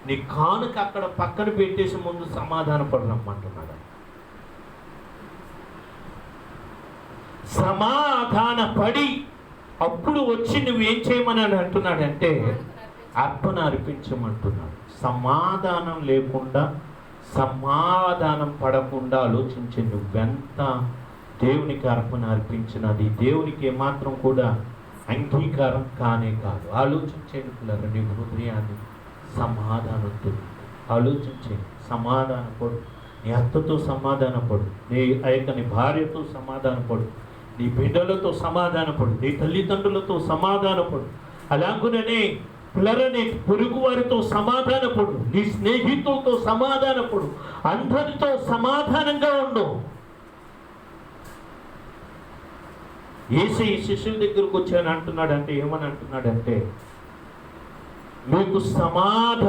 నీ కానుక అక్కడ పక్కన పెట్టేసి ముందు సమాధాన పడరమ్మంటున్నాడు. సమాధాన పడి అప్పుడు వచ్చి నువ్వేం చేయమని అంటున్నాడంటే అర్పణ అర్పించమంటున్నాడు. సమాధానం లేకుండా, సమాధానం పడకుండా ఆలోచించి నువ్వెంత దేవునికి అర్పణ అర్పించినది దేవునికి ఏమాత్రం కూడా అంగీకారం కానే కాదు. ఆలోచించేది పిల్లలు, నీ హృదయాన్ని సమాధానంతో ఆలోచించే, సమాధానపడు. నీ అత్తతో సమాధానపడు, నీ నీ భార్యతో సమాధానపడు, నీ బిడ్డలతో సమాధానపడు, నీ తల్లిదండ్రులతో సమాధానపడు. అలాగుననే పిల్లలని పొరుగు వారితో సమాధానపడు, నీ స్నేహితులతో సమాధానపడు, అందరితో సమాధానంగా ఉండు. యేసయ్య శిష్యుల దగ్గరకు వచ్చాను అంటున్నాడంటే ఏమని అంటున్నాడంటే మీకు సమాధానం